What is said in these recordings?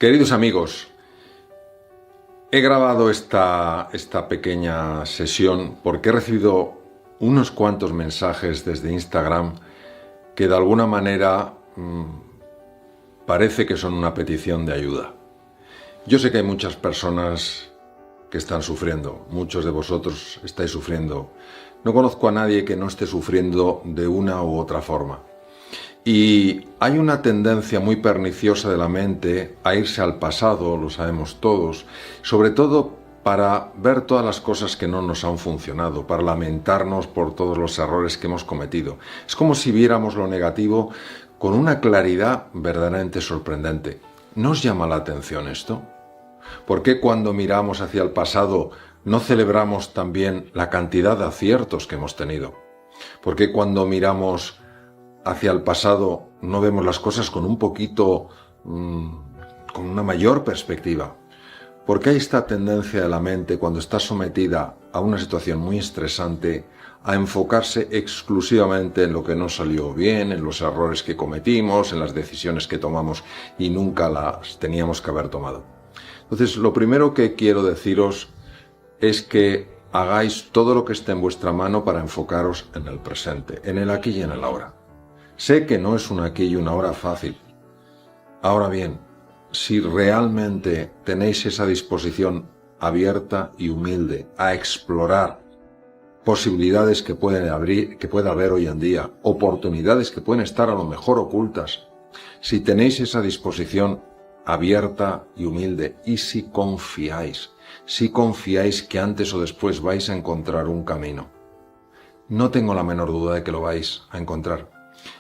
Queridos amigos, he grabado esta pequeña sesión porque he recibido unos cuantos mensajes desde Instagram que de alguna manera parece que son una petición de ayuda. Yo sé que hay muchas personas que están sufriendo, muchos de vosotros estáis sufriendo. No conozco a nadie que no esté sufriendo de una u otra forma. Y hay una tendencia muy perniciosa de la mente a irse al pasado, lo sabemos todos, sobre todo para ver todas las cosas que no nos han funcionado, para lamentarnos por todos los errores que hemos cometido. Es como si viéramos lo negativo con una claridad verdaderamente sorprendente. ¿No os llama la atención esto? ¿Por qué cuando miramos hacia el pasado no celebramos también la cantidad de aciertos que hemos tenido? ¿Por qué cuando miramos hacia el pasado no vemos las cosas con un poquito, con una mayor perspectiva? ¿Por qué hay esta tendencia de la mente cuando está sometida a una situación muy estresante a enfocarse exclusivamente en lo que no salió bien, en los errores que cometimos, en las decisiones que tomamos y nunca las teníamos que haber tomado? Entonces, lo primero que quiero deciros es que hagáis todo lo que esté en vuestra mano para enfocaros en el presente, en el aquí y en el ahora. Sé que no es un aquí y una ahora fácil. Ahora bien, si realmente tenéis esa disposición abierta y humilde a explorar posibilidades que puede haber hoy en día, oportunidades que pueden estar a lo mejor ocultas, si tenéis esa disposición abierta y humilde, y si confiáis que antes o después vais a encontrar un camino, no tengo la menor duda de que lo vais a encontrar.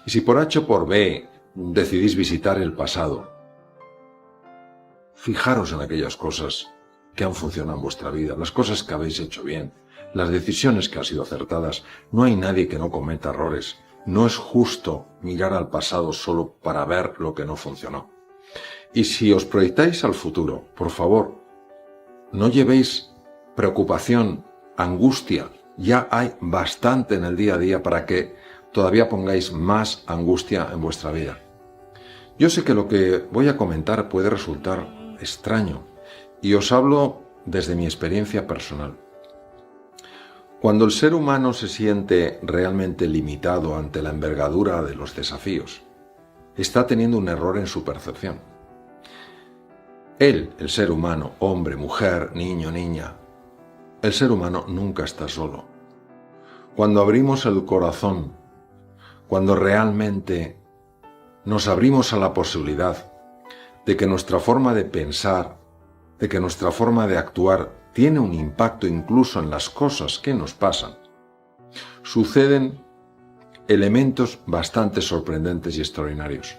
Y si por H o por B decidís visitar el pasado, fijaros en aquellas cosas que han funcionado en vuestra vida, las cosas que habéis hecho bien, las decisiones que han sido acertadas. No hay nadie que no cometa errores. No es justo mirar al pasado solo para ver lo que no funcionó. Y si os proyectáis al futuro, por favor, no llevéis preocupación, angustia. Ya hay bastante en el día a día para que todavía pongáis más angustia en vuestra vida. Yo sé que lo que voy a comentar puede resultar extraño y os hablo desde mi experiencia personal. Cuando el ser humano se siente realmente limitado ante la envergadura de los desafíos, está teniendo un error en su percepción. Él, el ser humano, hombre, mujer, niño, niña, el ser humano nunca está solo. Cuando abrimos el corazón, cuando realmente nos abrimos a la posibilidad de que nuestra forma de pensar, de que nuestra forma de actuar tiene un impacto incluso en las cosas que nos pasan, suceden elementos bastante sorprendentes y extraordinarios.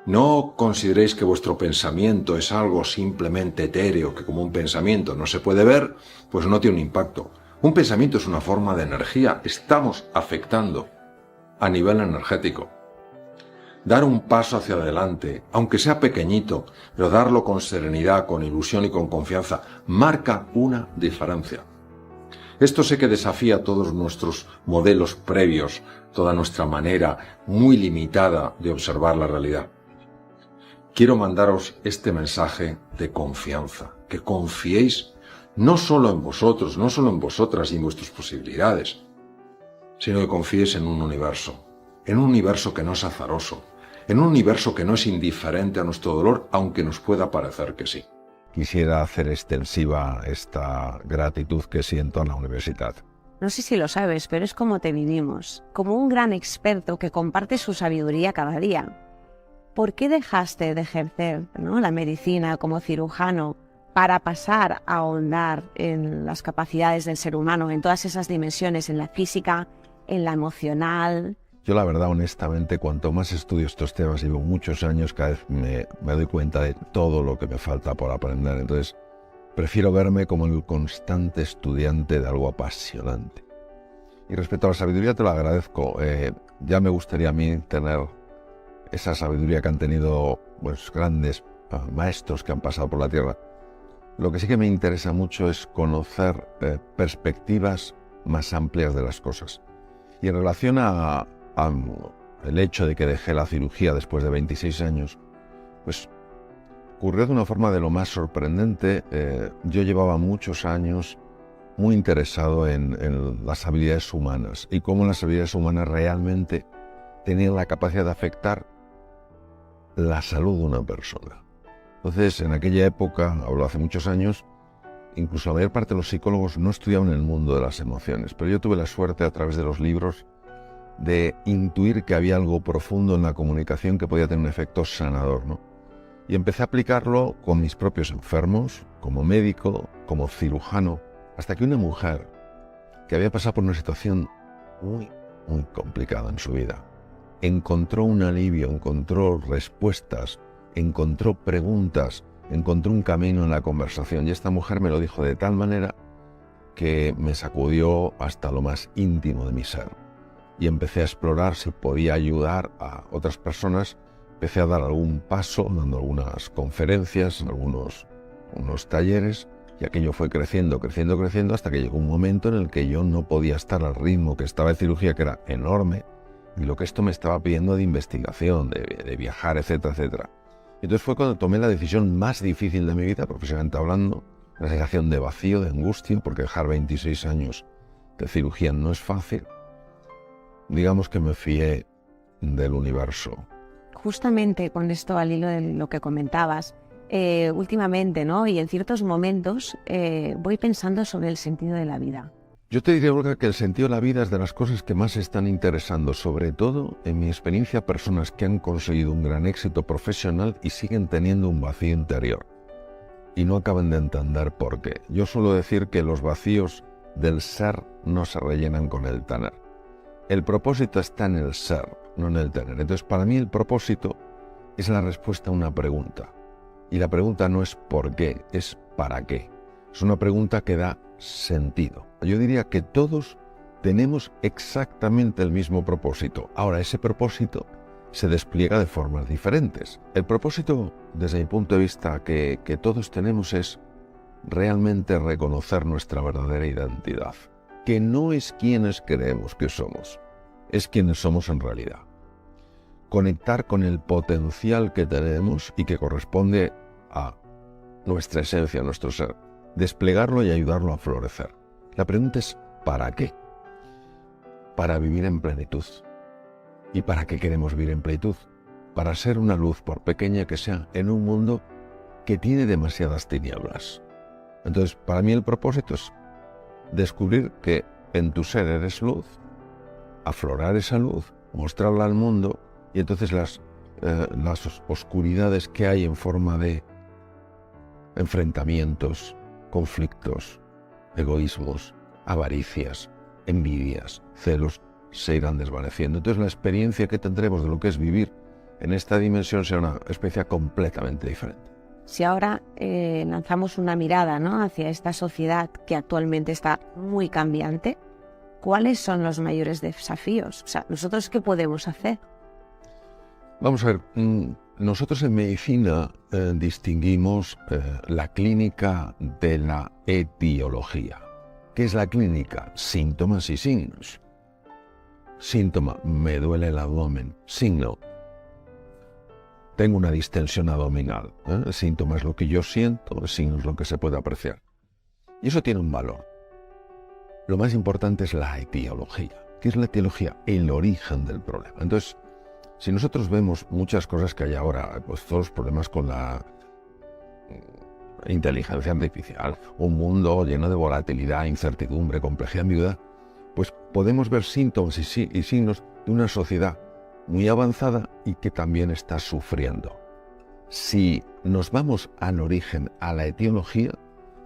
No consideréis que vuestro pensamiento es algo simplemente etéreo, que como un pensamiento no se puede ver, pues no tiene un impacto. Un pensamiento es una forma de energía. Estamos afectando a nivel energético. Dar un paso hacia adelante, aunque sea pequeñito, pero darlo con serenidad, con ilusión y con confianza, marca una diferencia. Esto sé que desafía todos nuestros modelos previos, toda nuestra manera muy limitada de observar la realidad. Quiero mandaros este mensaje de confianza, que confiéis no solo en vosotros, no solo en vosotras y en vuestras posibilidades, sino que confiéis en un universo que no es azaroso, en un universo que no es indiferente a nuestro dolor, aunque nos pueda parecer que sí. Quisiera hacer extensiva esta gratitud que siento a la universidad. No sé si lo sabes, pero es como te vivimos, como un gran experto que comparte su sabiduría cada día. ¿Por qué dejaste de ejercer, la medicina como cirujano para pasar a ahondar en las capacidades del ser humano, en todas esas dimensiones, en la física, en la emocional? Yo la verdad, honestamente, cuanto más estudio estos temas, llevo muchos años, cada vez me doy cuenta de todo lo que me falta por aprender. Entonces, prefiero verme como el constante estudiante de algo apasionante. Y respecto a la sabiduría, te lo agradezco. Ya me gustaría a mí tener esa sabiduría que han tenido grandes maestros que han pasado por la tierra. Lo que sí que me interesa mucho es conocer perspectivas más amplias de las cosas. Y en relación a el hecho de que dejé la cirugía después de 26 años, pues ocurrió de una forma de lo más sorprendente. Yo llevaba muchos años muy interesado en las habilidades humanas y cómo las habilidades humanas realmente tenían la capacidad de afectar la salud de una persona. Entonces, en aquella época, hablo hace muchos años, incluso la mayor parte de los psicólogos no estudiaban el mundo de las emociones, pero yo tuve la suerte a través de los libros de intuir que había algo profundo en la comunicación que podía tener un efecto sanador, ¿no? Y empecé a aplicarlo con mis propios enfermos, como médico, como cirujano, hasta que una mujer que había pasado por una situación muy complicada en su vida, encontró un alivio, encontró respuestas, encontró preguntas, encontró un camino en la conversación. Y esta mujer me lo dijo de tal manera que me sacudió hasta lo más íntimo de mi ser. Y empecé a explorar si podía ayudar a otras personas. Empecé a dar algún paso, dando algunas conferencias, unos talleres, y aquello fue creciendo, hasta que llegó un momento en el que yo no podía estar al ritmo que estaba de cirugía, que era enorme, y lo que esto me estaba pidiendo de investigación, de viajar, etcétera, etcétera. Entonces fue cuando tomé la decisión más difícil de mi vida, profesionalmente hablando, una sensación de vacío, de angustia, porque dejar 26 años de cirugía no es fácil. Digamos que me fié del universo. Justamente con esto, al hilo de lo que comentabas, últimamente, ¿no? Y en ciertos momentos voy pensando sobre el sentido de la vida. Yo te diría, Olga, que el sentido de la vida es de las cosas que más están interesando, sobre todo en mi experiencia, personas que han conseguido un gran éxito profesional y siguen teniendo un vacío interior y no acaban de entender por qué. Yo suelo decir que los vacíos del ser no se rellenan con el tener. El propósito está en el ser, no en el tener. Entonces, para mí el propósito es la respuesta a una pregunta. Y la pregunta no es por qué, es para qué. Es una pregunta que da sentido. Yo diría que todos tenemos exactamente el mismo propósito. Ahora, ese propósito se despliega de formas diferentes. El propósito, desde mi punto de vista, que todos tenemos es realmente reconocer nuestra verdadera identidad, que no es quienes creemos que somos, es quienes somos en realidad. Conectar con el potencial que tenemos y que corresponde a nuestra esencia, a nuestro ser, desplegarlo y ayudarlo a florecer. La pregunta es ¿para qué? Para vivir en plenitud. ¿Y para qué queremos vivir en plenitud? Para ser una luz, por pequeña que sea, en un mundo que tiene demasiadas tinieblas. Entonces, para mí el propósito es descubrir que en tu ser eres luz, aflorar esa luz, mostrarla al mundo, y entonces las oscuridades que hay en forma de enfrentamientos, conflictos, egoísmos, avaricias, envidias, celos, se irán desvaneciendo. Entonces la experiencia que tendremos de lo que es vivir en esta dimensión será una experiencia completamente diferente. Si ahora lanzamos una mirada, ¿no?, hacia esta sociedad que actualmente está muy cambiante, ¿cuáles son los mayores desafíos? O sea, ¿nosotros qué podemos hacer? Vamos a ver, nosotros en medicina distinguimos la clínica de la etiología. ¿Qué es la clínica? Síntomas y signos. Síntoma, me duele el abdomen. Signo, tengo una distensión abdominal. El síntoma es lo que yo siento, el signo es lo que se puede apreciar. Y eso tiene un valor. Lo más importante es la etiología. ¿Qué es la etiología? El origen del problema. Entonces, si nosotros vemos muchas cosas que hay ahora, pues todos los problemas con la inteligencia artificial, un mundo lleno de volatilidad, incertidumbre, complejidad, ambigüedad, pues podemos ver síntomas y signos de una sociedad muy avanzada y que también está sufriendo. Si nos vamos al origen, a la etiología,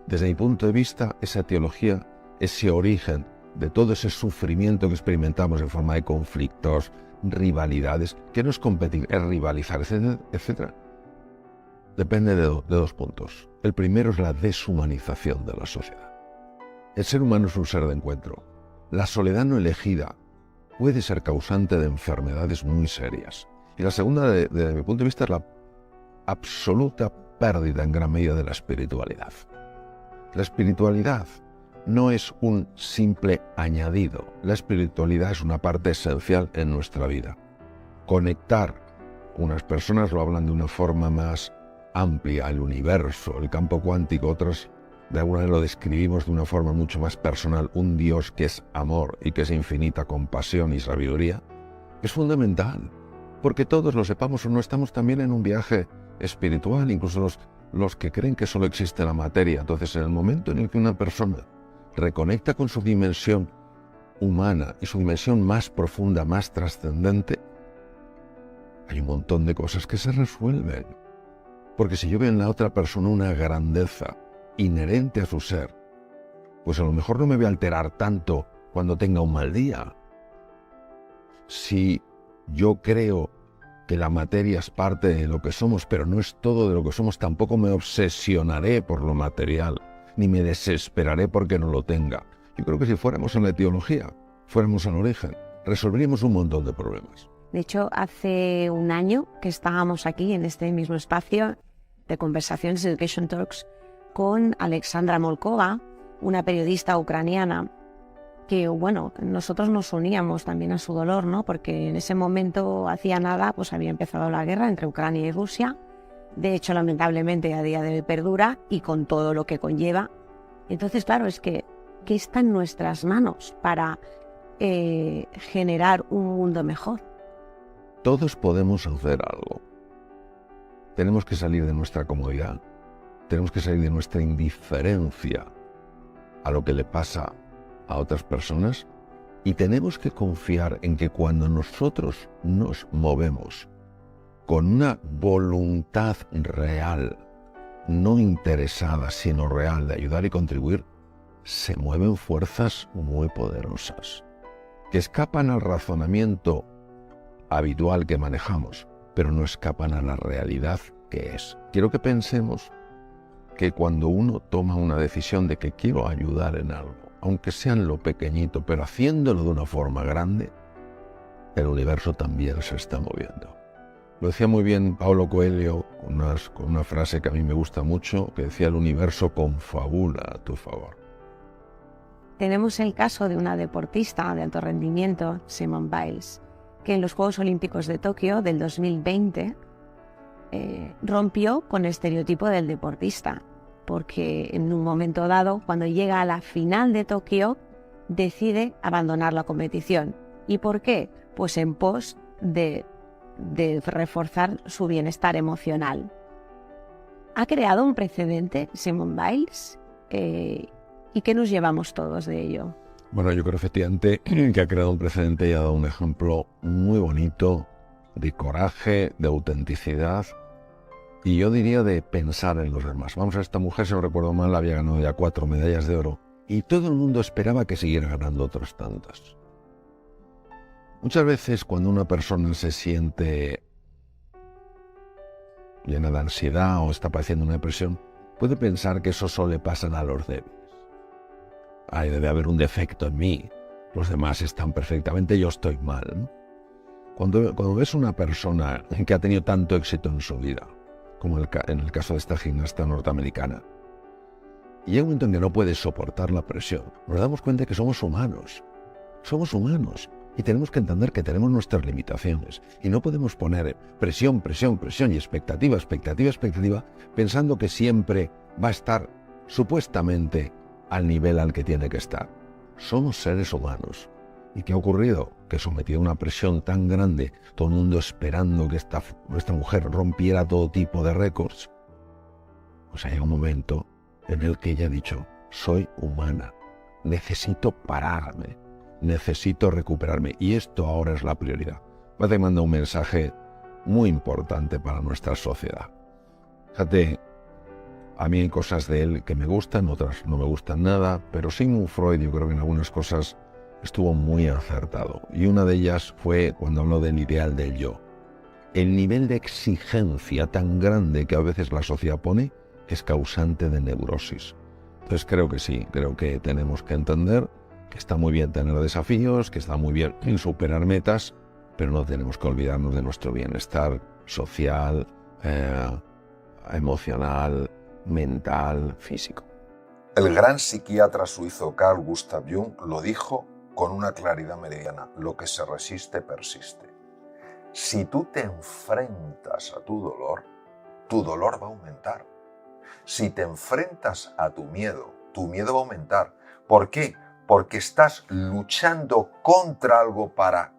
desde mi punto de vista, esa etiología, ese origen de todo ese sufrimiento que experimentamos en forma de conflictos, rivalidades, que no es competir, es rivalizar, etcétera, etcétera, depende de dos puntos. El primero es la deshumanización de la sociedad. El ser humano es un ser de encuentro. La soledad no elegida puede ser causante de enfermedades muy serias. Y la segunda, desde mi punto de vista, es la absoluta pérdida en gran medida de la espiritualidad. La espiritualidad no es un simple añadido. La espiritualidad es una parte esencial en nuestra vida. Conectar, unas personas lo hablan de una forma más amplia, el universo, el campo cuántico, otros de alguna manera lo describimos de una forma mucho más personal, un Dios que es amor y que es infinita compasión y sabiduría, es fundamental, porque todos lo sepamos o no estamos también en un viaje espiritual, incluso los que creen que solo existe la materia. Entonces, en el momento en el que una persona reconecta con su dimensión humana y su dimensión más profunda, más trascendente, hay un montón de cosas que se resuelven. Porque si yo veo en la otra persona una grandeza inherente a su ser, pues a lo mejor no me voy a alterar tanto cuando tenga un mal día. Si yo creo que la materia es parte de lo que somos, pero no es todo de lo que somos, tampoco me obsesionaré por lo material, ni me desesperaré porque no lo tenga. Yo creo que si fuéramos en la etiología, fuéramos al origen, resolveríamos un montón de problemas. De hecho, hace un año que estábamos aquí en este mismo espacio de conversaciones Education Talks con Alexandra Molkova, una periodista ucraniana, que bueno, nosotros nos uníamos también a su dolor, ¿no? Porque en ese momento, hacía nada, pues había empezado la guerra entre Ucrania y Rusia. De hecho, lamentablemente a día de hoy perdura y con todo lo que conlleva. Entonces, claro, es que ¿qué está en nuestras manos para generar un mundo mejor? Todos podemos hacer algo. Tenemos que salir de nuestra comodidad. Tenemos que salir de nuestra indiferencia a lo que le pasa a otras personas y tenemos que confiar en que cuando nosotros nos movemos con una voluntad real, no interesada, sino real de ayudar y contribuir, se mueven fuerzas muy poderosas que escapan al razonamiento habitual que manejamos, pero no escapan a la realidad que es. Quiero que pensemos que cuando uno toma una decisión de que quiero ayudar en algo, aunque sea en lo pequeñito, pero haciéndolo de una forma grande, el universo también se está moviendo. Lo decía muy bien Paulo Coelho con una frase que a mí me gusta mucho, que decía: el universo confabula a tu favor. Tenemos el caso de una deportista de alto rendimiento, Simone Biles, que en los Juegos Olímpicos de Tokio del 2020 rompió con el estereotipo del deportista, porque en un momento dado, cuando llega a la final de Tokio, decide abandonar la competición. ¿Y por qué? Pues en pos de reforzar su bienestar emocional. Ha creado un precedente Simone Biles, ¿y qué nos llevamos todos de ello? Bueno, yo creo efectivamente que ha creado un precedente y ha dado un ejemplo muy bonito de coraje, de autenticidad y yo diría de pensar en los demás. Vamos a esta mujer, si no recuerdo mal, había ganado ya 4 medallas de oro y todo el mundo esperaba que siguiera ganando otras tantas. Muchas veces cuando una persona se siente llena de ansiedad o está padeciendo una depresión, puede pensar que eso solo le pasa a los débiles. Ay, debe haber un defecto en mí, los demás están perfectamente, yo estoy mal, ¿no? Cuando ves una persona que ha tenido tanto éxito en su vida, como en el caso de esta gimnasta norteamericana, y llega un momento en que no puede soportar la presión, nos damos cuenta de que somos humanos y tenemos que entender que tenemos nuestras limitaciones y no podemos poner presión y expectativa, pensando que siempre va a estar supuestamente al nivel al que tiene que estar. Somos seres humanos. ¿Y qué ha ocurrido? Que sometido a una presión tan grande, todo el mundo esperando que esta mujer rompiera todo tipo de récords, pues hay un momento en el que ella ha dicho: soy humana, necesito pararme, necesito recuperarme, y esto ahora es la prioridad. Me manda un mensaje muy importante para nuestra sociedad. Fíjate, a mí hay cosas de él que me gustan, otras no me gustan nada, pero Sigmund Freud yo creo que en algunas cosas estuvo muy acertado. Y una de ellas fue cuando habló del ideal del yo. El nivel de exigencia tan grande que a veces la sociedad pone es causante de neurosis. Entonces creo que sí, creo que tenemos que entender que está muy bien tener desafíos, que está muy bien superar metas, pero no tenemos que olvidarnos de nuestro bienestar social, emocional, mental, físico. El gran psiquiatra suizo Carl Gustav Jung lo dijo con una claridad meridiana: lo que se resiste persiste. Si tú te enfrentas a tu dolor, tu dolor va a aumentar. Si te enfrentas a tu miedo va a aumentar. ¿Por qué? Porque estás luchando contra algo para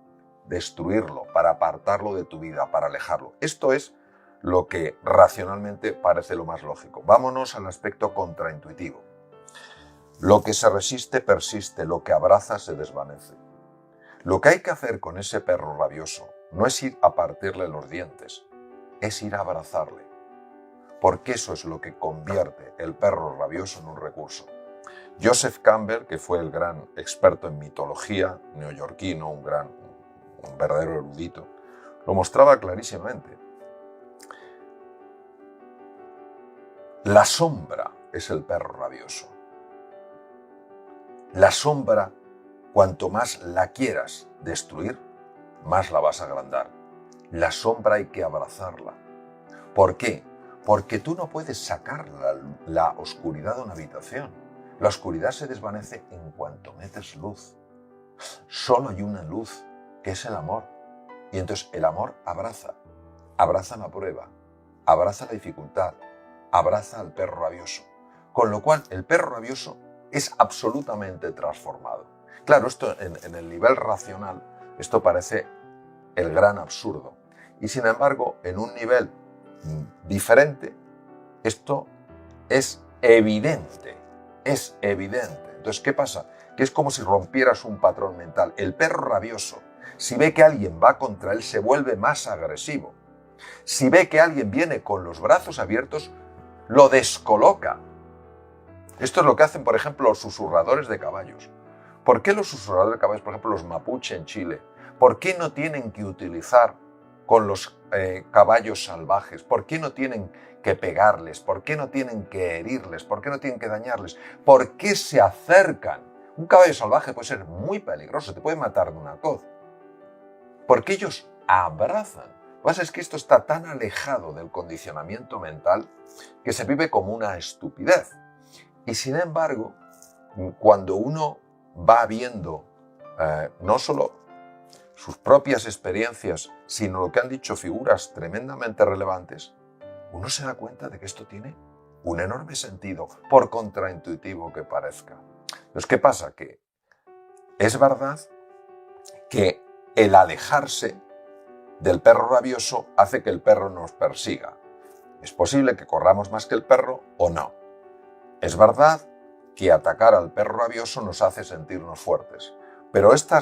destruirlo, para apartarlo de tu vida, para alejarlo. Esto es lo que racionalmente parece lo más lógico. Vámonos al aspecto contraintuitivo. Lo que se resiste persiste, lo que abraza se desvanece. Lo que hay que hacer con ese perro rabioso no es ir a partirle los dientes, es ir a abrazarle. Porque eso es lo que convierte el perro rabioso en un recurso. Joseph Campbell, que fue el gran experto en mitología neoyorquino, un verdadero erudito, lo mostraba clarísimamente. La sombra es el perro rabioso. La sombra, cuanto más la quieras destruir, más la vas a agrandar. La sombra hay que abrazarla. ¿Por qué? Porque tú no puedes sacar la oscuridad de una habitación. La oscuridad se desvanece en cuanto metes luz. Solo hay una luz, que es el amor. Y entonces el amor abraza la prueba, abraza la dificultad, abraza al perro rabioso. Con lo cual el perro rabioso es absolutamente transformado. Claro, esto en el nivel racional, esto parece el gran absurdo. Y sin embargo, en un nivel diferente, esto es evidente. Es evidente. Entonces, ¿qué pasa? Que es como si rompieras un patrón mental. El perro rabioso, si ve que alguien va contra él, se vuelve más agresivo. Si ve que alguien viene con los brazos abiertos, lo descoloca. Esto es lo que hacen, por ejemplo, los susurradores de caballos. ¿Por qué los susurradores de caballos, por ejemplo, los mapuche en Chile, por qué no tienen que utilizar con los caballos salvajes? ¿Por qué no tienen que pegarles? ¿Por qué no tienen que herirles? ¿Por qué no tienen que dañarles? ¿Por qué se acercan? Un caballo salvaje puede ser muy peligroso, te puede matar de una coz. Porque ellos abrazan. Lo que pasa es que esto está tan alejado del condicionamiento mental que se vive como una estupidez. Y sin embargo, cuando uno va viendo no solo sus propias experiencias, sino lo que han dicho figuras tremendamente relevantes, uno se da cuenta de que esto tiene un enorme sentido, por contraintuitivo que parezca. Entonces, ¿qué pasa? Que es verdad que el alejarse del perro rabioso hace que el perro nos persiga. Es posible que corramos más que el perro o no. Es verdad que atacar al perro rabioso nos hace sentirnos fuertes, pero esta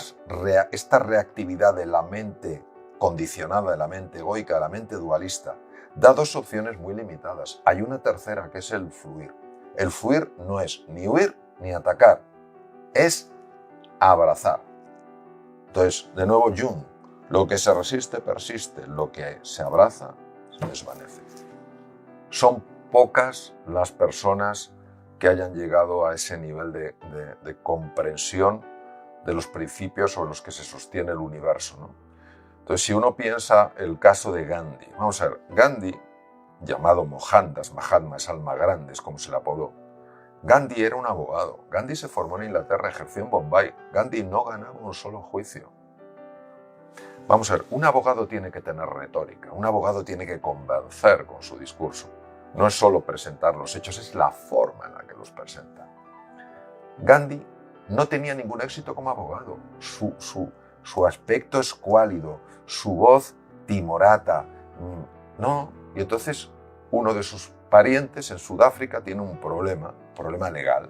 reactividad de la mente condicionada, de la mente egoica, de la mente dualista, da dos opciones muy limitadas. Hay una tercera, que es el fluir. El fluir no es ni huir ni atacar, es abrazar. Entonces, de nuevo Jung, lo que se resiste persiste, lo que se abraza se desvanece. Son pocas las personas que hayan llegado a ese nivel de comprensión de los principios sobre los que se sostiene el universo, ¿no? Entonces, si uno piensa el caso de Gandhi, vamos a ver, Gandhi, llamado Mohandas, Mahatma es alma grande, es como se le apodó. Gandhi era un abogado. Gandhi se formó en Inglaterra, ejerció en Bombay. Gandhi no ganaba un solo juicio. Vamos a ver, un abogado tiene que tener retórica, un abogado tiene que convencer con su discurso. No es solo presentar los hechos, es la forma en la que los presenta. Gandhi no tenía ningún éxito como abogado. Su aspecto escuálido, su voz timorata. No, y entonces uno de sus parientes en Sudáfrica tiene un problema legal.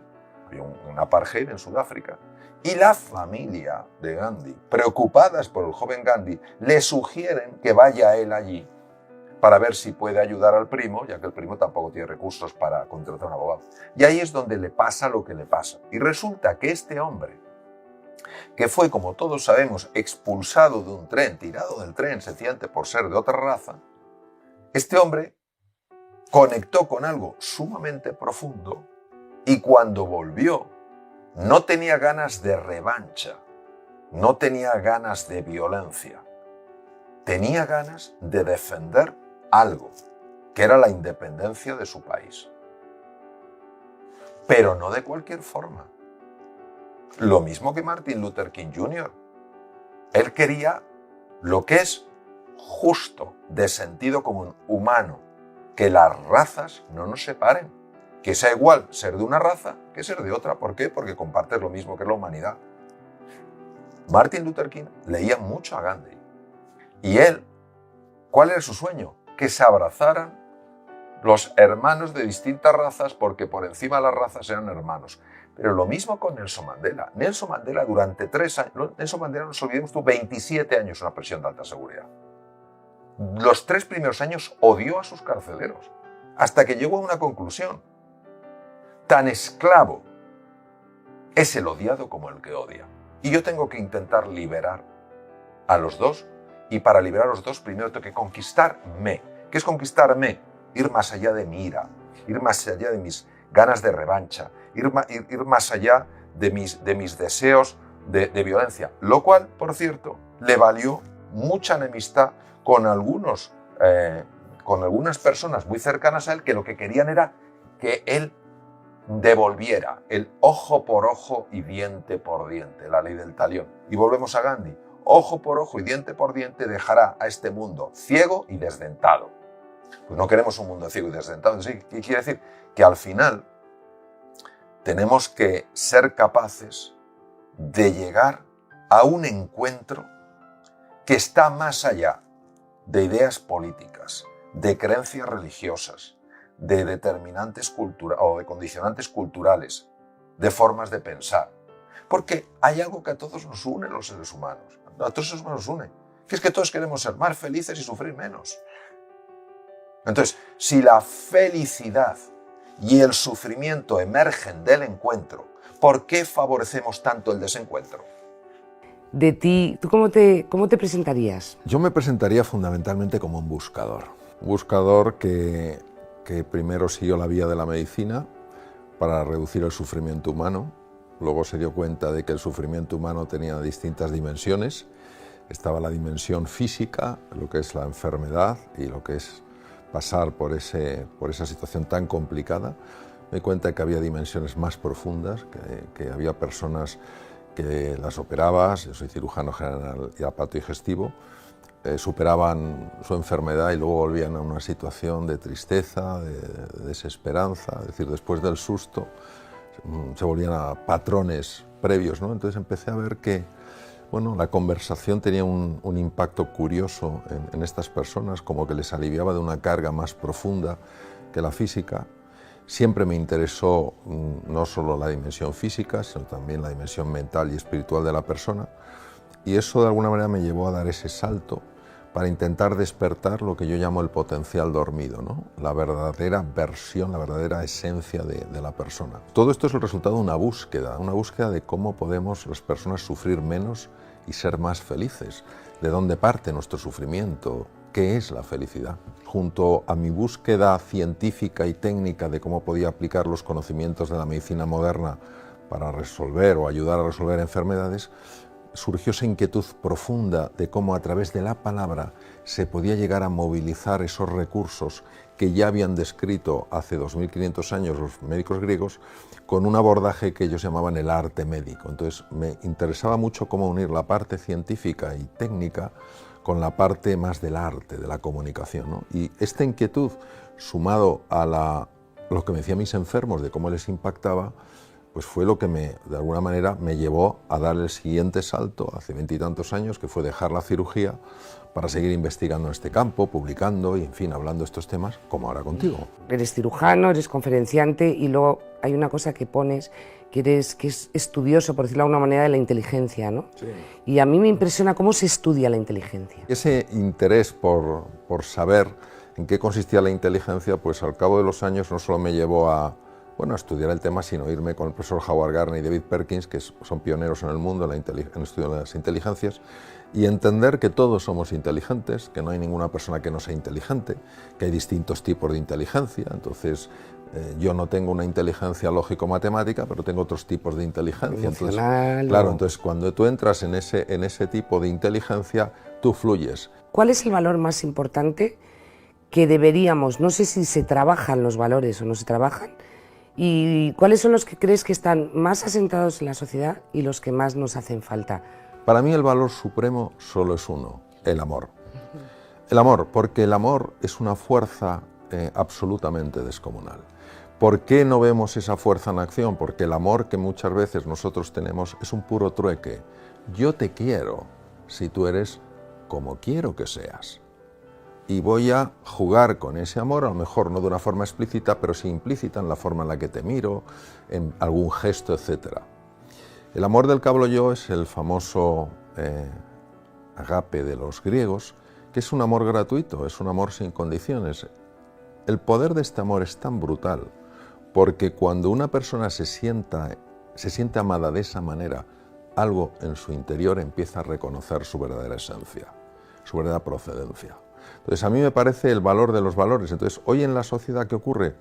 Hay un apartheid en Sudáfrica. Y la familia de Gandhi, preocupadas por el joven Gandhi, le sugieren que vaya él allí para ver si puede ayudar al primo, ya que el primo tampoco tiene recursos para contratar a un abogado. Y ahí es donde le pasa lo que le pasa. Y resulta que este hombre, que fue, como todos sabemos, expulsado de un tren, tirado del tren sencillamente por ser de otra raza, este hombre conectó con algo sumamente profundo y cuando volvió no tenía ganas de revancha, no tenía ganas de violencia, tenía ganas de defender algo, que era la independencia de su país. Pero no de cualquier forma. Lo mismo que Martin Luther King Jr. Él quería lo que es justo, de sentido común, humano. que las razas no nos separen, que sea igual ser de una raza que ser de otra. ¿Por qué? Porque compartes lo mismo que es la humanidad. Martin Luther King leía mucho a Gandhi. Y él, ¿cuál era su sueño? Que se abrazaran los hermanos de distintas razas, porque por encima de las razas eran hermanos. Pero lo mismo con Nelson Mandela. Nelson Mandela durante 3 años, Nelson Mandela, no nos olvidemos, tuvo 27 años en una prisión de alta seguridad. Los 3 primeros años odió a sus carceleros, hasta que llegó a una conclusión. Tan esclavo es el odiado como el que odia. Y yo tengo que intentar liberar a los dos, y para liberar a los dos primero tengo que conquistarme. ¿Qué es conquistarme? Ir más allá de mi ira, ir más allá de mis ganas de revancha, ir más allá de mis deseos de violencia. Lo cual, por cierto, le valió mucha enemistad con algunas personas muy cercanas a él, que lo que querían era que él devolviera el ojo por ojo y diente por diente, la ley del talión. Y volvemos a Gandhi. Ojo por ojo y diente por diente dejará a este mundo ciego y desdentado. Pues no queremos un mundo ciego y desdentado. ¿Sí? ¿Qué quiere decir? Que al final tenemos que ser capaces de llegar a un encuentro que está más allá de ideas políticas, de creencias religiosas, de determinantes culturales o de condicionantes culturales, de formas de pensar. Porque hay algo que a todos nos une, los seres humanos. A todos los humanos nos une. Que es que todos queremos ser más felices y sufrir menos. Entonces, si la felicidad y el sufrimiento emergen del encuentro, ¿por qué favorecemos tanto el desencuentro? De ti, ¿tú cómo te presentarías? Yo me presentaría fundamentalmente como un buscador. Un buscador que primero siguió la vía de la medicina para reducir el sufrimiento humano. Luego se dio cuenta de que el sufrimiento humano tenía distintas dimensiones. Estaba la dimensión física, lo que es la enfermedad y lo que es pasar por esa situación tan complicada. Me di cuenta de que había dimensiones más profundas, que había personas que las operabas, yo soy cirujano general y apato-digestivo, superaban su enfermedad y luego volvían a una situación de tristeza, de desesperanza, es decir, después del susto se volvían a patrones previos, ¿no? Entonces empecé a ver que la conversación tenía un impacto curioso en estas personas, como que les aliviaba de una carga más profunda que la física. Siempre me interesó no solo la dimensión física, sino también la dimensión mental y espiritual de la persona, y eso de alguna manera me llevó a dar ese salto para intentar despertar lo que yo llamo el potencial dormido, ¿no? La verdadera versión, la verdadera esencia de la persona. Todo esto es el resultado de una búsqueda de cómo podemos las personas sufrir menos y ser más felices. ¿De dónde parte nuestro sufrimiento? ¿Qué es la felicidad? Junto a mi búsqueda científica y técnica de cómo podía aplicar los conocimientos de la medicina moderna para resolver o ayudar a resolver enfermedades, surgió esa inquietud profunda de cómo a través de la palabra se podía llegar a movilizar esos recursos que ya habían descrito hace 2500 años los médicos griegos con un abordaje que ellos llamaban el arte médico. Entonces me interesaba mucho cómo unir la parte científica y técnica con la parte más del arte, de la comunicación, ¿no? Y esta inquietud, sumado a lo que me decían mis enfermos de cómo les impactaba, pues fue lo que de alguna manera me llevó a dar el siguiente salto hace 20 y tantos años, que fue dejar la cirugía para seguir investigando en este campo, publicando y, en fin, hablando de estos temas, como ahora contigo. Eres cirujano, eres conferenciante y luego hay una cosa que pones que es estudioso, por decirlo de alguna manera, de la inteligencia, ¿no? Sí. Y a mí me impresiona cómo se estudia la inteligencia. Ese interés por saber en qué consistía la inteligencia, pues al cabo de los años no solo me llevó a estudiar el tema, sino irme con el profesor Howard Gardner y David Perkins, que son pioneros en el mundo en el estudio de las inteligencias, y entender que todos somos inteligentes, que no hay ninguna persona que no sea inteligente, que hay distintos tipos de inteligencia. Entonces yo no tengo una inteligencia lógico-matemática, pero tengo otros tipos de inteligencia. Entonces cuando tú entras en ese tipo de inteligencia, tú fluyes. ¿Cuál es el valor más importante que deberíamos, no sé si se trabajan los valores o no se trabajan, y cuáles son los que crees que están más asentados en la sociedad y los que más nos hacen falta? Para mí el valor supremo solo es uno, el amor. El amor, porque el amor es una fuerza absolutamente descomunal. ¿Por qué no vemos esa fuerza en acción? Porque el amor que muchas veces nosotros tenemos es un puro trueque. Yo te quiero si tú eres como quiero que seas. Y voy a jugar con ese amor, a lo mejor no de una forma explícita, pero sí implícita en la forma en la que te miro, en algún gesto, etc. El amor del que hablo yo es el famoso agape de los griegos, que es un amor gratuito, es un amor sin condiciones. El poder de este amor es tan brutal, porque cuando una persona se siente amada de esa manera, algo en su interior empieza a reconocer su verdadera esencia, su verdadera procedencia. Entonces, a mí me parece el valor de los valores. Entonces, hoy en la sociedad, ¿qué ocurre?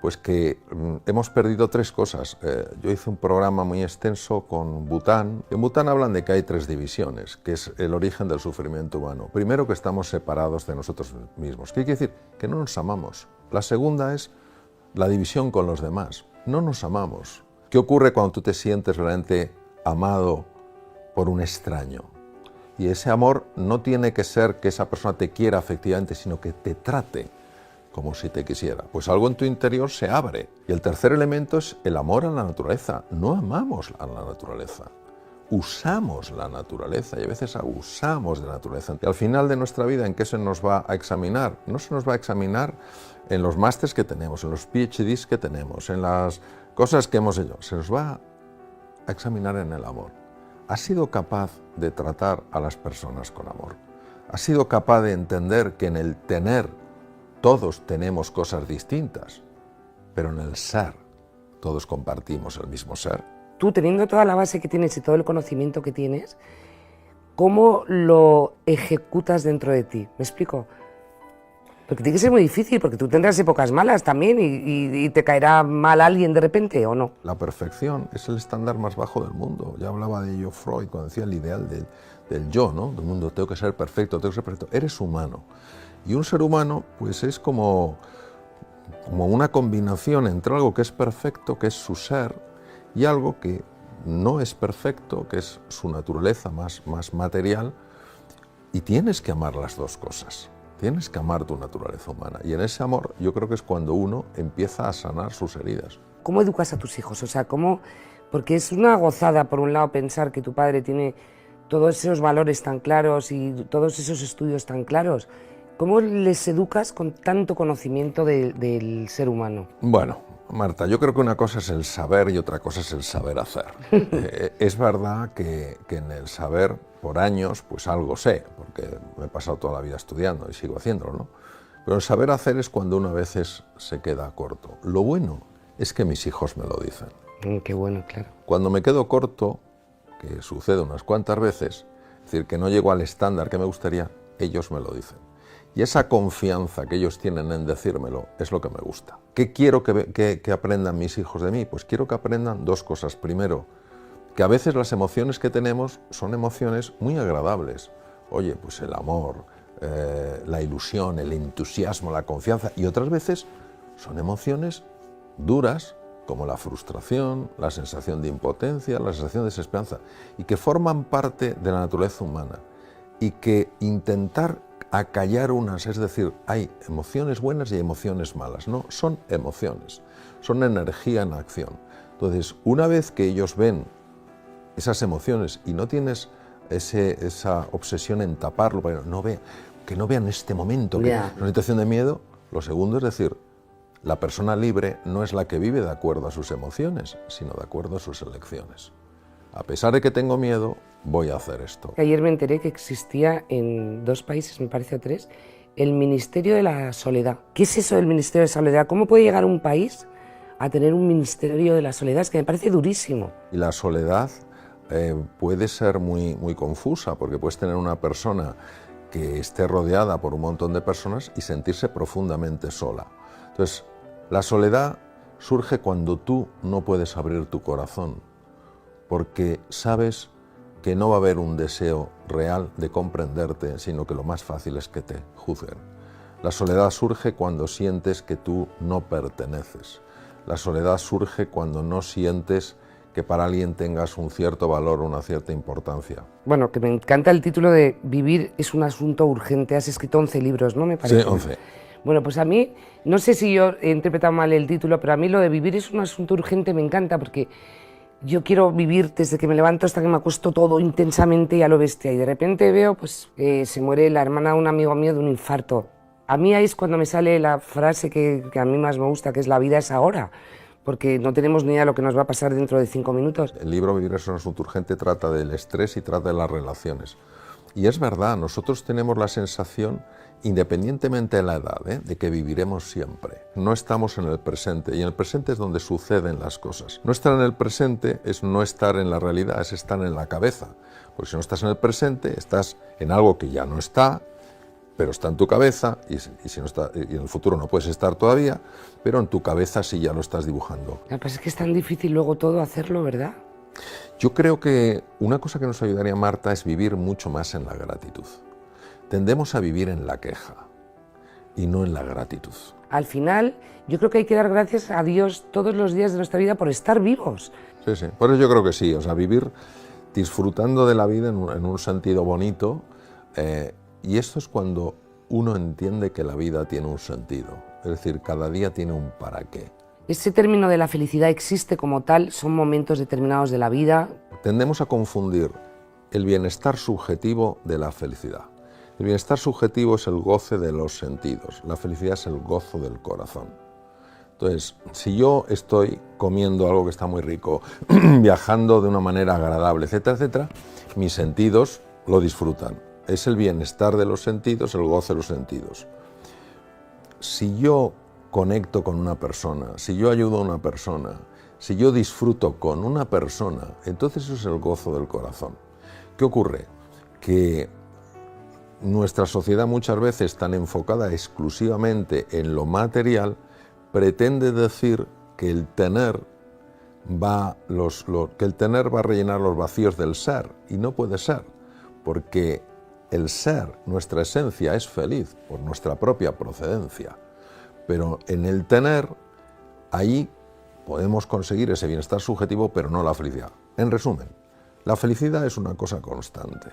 Pues que hemos perdido tres cosas. Yo hice un programa muy extenso con Bután. En Bután hablan de que hay tres divisiones, que es el origen del sufrimiento humano. Primero, que estamos separados de nosotros mismos. ¿Qué quiere decir? Que no nos amamos. La segunda es la división con los demás. No nos amamos. ¿Qué ocurre cuando tú te sientes realmente amado por un extraño? Y ese amor no tiene que ser que esa persona te quiera efectivamente, sino que te trate como si te quisiera. Pues algo en tu interior se abre. Y el tercer elemento es el amor a la naturaleza. No amamos a la naturaleza. Usamos la naturaleza y a veces abusamos de la naturaleza. Y al final de nuestra vida, ¿en qué se nos va a examinar? No se nos va a examinar en los másters que tenemos, en los PhDs que tenemos, en las cosas que hemos hecho. Se nos va a examinar en el amor. ¿Has sido capaz de tratar a las personas con amor? ¿Has sido capaz de entender que en el tener todos tenemos cosas distintas, pero en el ser todos compartimos el mismo ser? Tú, teniendo toda la base que tienes y todo el conocimiento que tienes, ¿cómo lo ejecutas dentro de ti? ¿Me explico? Porque tiene que ser muy difícil, porque tú tendrás épocas malas también y te caerá mal alguien de repente, ¿o no? La perfección es el estándar más bajo del mundo. Ya hablaba de ello Freud cuando decía el ideal del yo, ¿no? Del mundo, tengo que ser perfecto, tengo que ser perfecto. Eres humano. Y un ser humano, pues es como una combinación entre algo que es perfecto, que es su ser, y algo que no es perfecto, que es su naturaleza más material, y tienes que amar las dos cosas. Tienes que amar tu naturaleza humana. Y en ese amor yo creo que es cuando uno empieza a sanar sus heridas. ¿Cómo educas a tus hijos? O sea, ¿cómo? Porque es una gozada, por un lado, pensar que tu padre tiene todos esos valores tan claros y todos esos estudios tan claros. ¿Cómo les educas con tanto conocimiento del ser humano? Bueno, Marta, yo creo que una cosa es el saber y otra cosa es el saber hacer. Es verdad que en el saber, por años, pues algo sé, porque me he pasado toda la vida estudiando y sigo haciéndolo, ¿no? Pero el saber hacer es cuando uno a veces se queda corto. Lo bueno es que mis hijos me lo dicen. Qué bueno, claro. Cuando me quedo corto, que sucede unas cuantas veces, es decir, que no llego al estándar que me gustaría, ellos me lo dicen. Y esa confianza que ellos tienen en decírmelo es lo que me gusta. ¿Qué quiero que aprendan mis hijos de mí? Pues quiero que aprendan dos cosas. Primero, que a veces las emociones que tenemos son emociones muy agradables. Oye, pues el amor, la ilusión, el entusiasmo, la confianza. Y otras veces son emociones duras, como la frustración, la sensación de impotencia, la sensación de desesperanza, y que forman parte de la naturaleza humana. Y que intentar acallar unas, es decir, hay emociones buenas y emociones malas. No, son emociones, son energía en acción. Entonces, una vez que ellos ven esas emociones y no tienes esa obsesión en taparlo, que no vean este momento, que es una situación de miedo, lo segundo es decir, la persona libre no es la que vive de acuerdo a sus emociones, sino de acuerdo a sus elecciones. A pesar de que tengo miedo, voy a hacer esto. Ayer me enteré que existía en 2 países, me parece, o 3, el Ministerio de la Soledad. ¿Qué es eso del Ministerio de la Soledad? ¿Cómo puede llegar un país a tener un Ministerio de la Soledad? Es que me parece durísimo. Y la soledad puede ser muy confusa, porque puedes tener una persona que esté rodeada por un montón de personas y sentirse profundamente sola. Entonces, la soledad surge cuando tú no puedes abrir tu corazón, porque sabes que no va a haber un deseo real de comprenderte, sino que lo más fácil es que te juzguen. La soledad surge cuando sientes que tú no perteneces. La soledad surge cuando no sientes que para alguien tengas un cierto valor, una cierta importancia. Bueno, que me encanta el título de Vivir es un asunto urgente. Has escrito 11 libros, ¿no? Me parece. Sí, 11. Bueno, pues a mí, no sé si yo he interpretado mal el título, pero a mí lo de vivir es un asunto urgente, me encanta, porque yo quiero vivir desde que me levanto hasta que me acuesto todo intensamente y a lo bestia. Y de repente veo pues, que se muere la hermana de un amigo mío de un infarto. A mí ahí es cuando me sale la frase que a mí más me gusta, que es la vida es ahora, porque no tenemos ni idea de lo que nos va a pasar dentro de 5 minutos. El libro Vivir es un asunto urgente trata del estrés y trata de las relaciones. Y es verdad, nosotros tenemos la sensación, independientemente de la edad, de que viviremos siempre. No estamos en el presente, y en el presente es donde suceden las cosas. No estar en el presente es no estar en la realidad, es estar en la cabeza. Porque si no estás en el presente, estás en algo que ya no está, pero está en tu cabeza, y si no está, y en el futuro no puedes estar todavía, pero en tu cabeza sí ya lo estás dibujando. Lo que pasa es que es tan difícil luego todo hacerlo, ¿verdad? Yo creo que una cosa que nos ayudaría, Marta, es vivir mucho más en la gratitud. Tendemos a vivir en la queja y no en la gratitud. Al final, yo creo que hay que dar gracias a Dios todos los días de nuestra vida por estar vivos. Sí, sí, por eso yo creo que sí, o sea, vivir disfrutando de la vida en un sentido bonito, y esto es cuando uno entiende que la vida tiene un sentido, es decir, cada día tiene un para qué. Ese término de la felicidad existe como tal, son momentos determinados de la vida. Tendemos a confundir el bienestar subjetivo de la felicidad. El bienestar subjetivo es el goce de los sentidos, la felicidad es el gozo del corazón. Entonces, si yo estoy comiendo algo que está muy rico, viajando de una manera agradable, etcétera, etcétera, mis sentidos lo disfrutan. Es el bienestar de los sentidos, el goce de los sentidos. Si yo conecto con una persona, si yo ayudo a una persona, si yo disfruto con una persona, entonces eso es el gozo del corazón. ¿Qué ocurre? Que nuestra sociedad muchas veces, tan enfocada exclusivamente en lo material, pretende decir que el tener va a rellenar los vacíos del ser, y no puede ser, porque el ser, nuestra esencia, es feliz por nuestra propia procedencia. Pero en el tener, ahí podemos conseguir ese bienestar subjetivo, pero no la felicidad. En resumen, la felicidad es una cosa constante,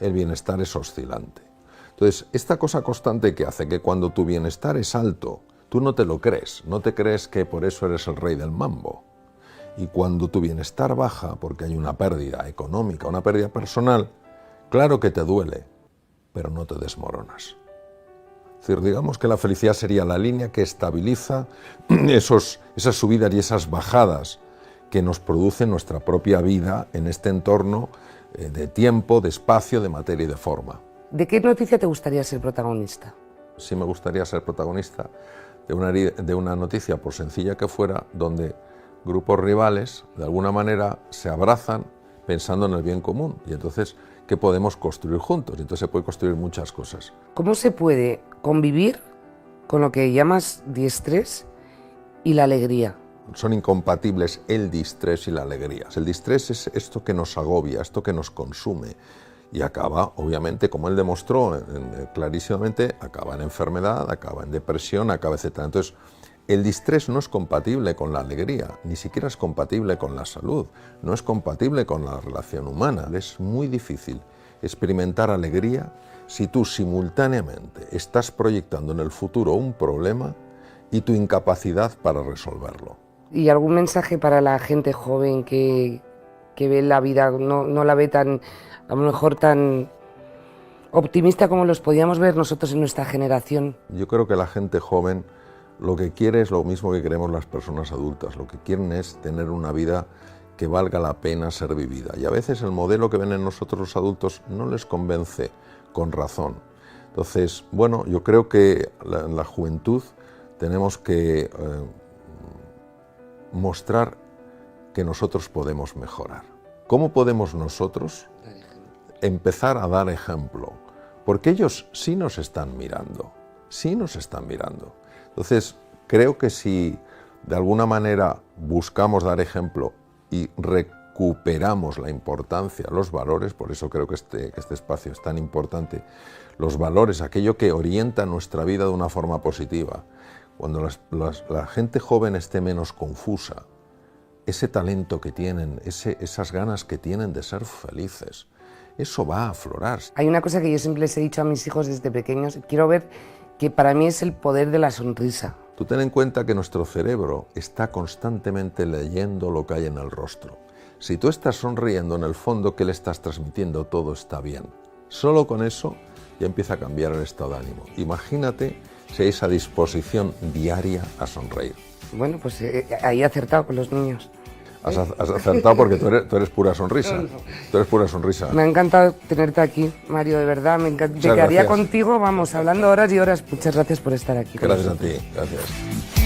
el bienestar es oscilante. Entonces, esta cosa constante que hace que cuando tu bienestar es alto, tú no te lo crees, no te crees que por eso eres el rey del mambo. Y cuando tu bienestar baja, porque hay una pérdida económica, una pérdida personal, claro que te duele, pero no te desmoronas. Es decir, digamos que la felicidad sería la línea que estabiliza esas subidas y esas bajadas que nos produce nuestra propia vida en este entorno de tiempo, de espacio, de materia y de forma. ¿De qué noticia te gustaría ser protagonista? Sí me gustaría ser protagonista de una noticia, por sencilla que fuera, donde grupos rivales, de alguna manera, se abrazan pensando en el bien común. Y entonces, ¿qué podemos construir juntos? Y entonces se puede construir muchas cosas. ¿Cómo se puede convivir con lo que llamas diestrés y la alegría? Son incompatibles el distrés y la alegría. El distrés es esto que nos agobia, esto que nos consume, y acaba, obviamente, como él demostró clarísimamente, acaba en enfermedad, acaba en depresión, acaba, etc. Entonces, el distrés no es compatible con la alegría, ni siquiera es compatible con la salud, no es compatible con la relación humana. Es muy difícil experimentar alegría si tú simultáneamente estás proyectando en el futuro un problema y tu incapacidad para resolverlo. ¿Y algún mensaje para la gente joven que ve la vida, no la ve tan, a lo mejor tan optimista como los podíamos ver nosotros en nuestra generación? Yo creo que la gente joven lo que quiere es lo mismo que queremos las personas adultas. Lo que quieren es tener una vida que valga la pena ser vivida. Y a veces el modelo que ven en nosotros los adultos no les convence con razón. Entonces, bueno, yo creo que en la juventud tenemos que mostrar que nosotros podemos mejorar. ¿Cómo podemos nosotros empezar a dar ejemplo? Porque ellos sí nos están mirando, sí nos están mirando. Entonces, creo que si de alguna manera buscamos dar ejemplo y recuperamos la importancia, los valores, por eso creo que este espacio es tan importante, los valores, aquello que orienta nuestra vida de una forma positiva. Cuando la gente joven esté menos confusa, ese talento que tienen, esas ganas que tienen de ser felices, eso va a aflorar. Hay una cosa que yo siempre les he dicho a mis hijos desde pequeños, quiero ver que para mí es el poder de la sonrisa. Tú ten en cuenta que nuestro cerebro está constantemente leyendo lo que hay en el rostro. Si tú estás sonriendo, en el fondo, ¿qué le estás transmitiendo? Todo está bien. Solo con eso ya empieza a cambiar el estado de ánimo. Imagínate si hay esa disposición diaria a sonreír. Bueno, pues ahí he acertado con los niños. Has acertado porque tú eres pura sonrisa. Tú eres pura sonrisa. Me ha encantado tenerte aquí, Mario, de verdad. Me quedaría contigo, vamos, hablando horas y horas. Muchas gracias por estar aquí. Gracias a ti, gracias.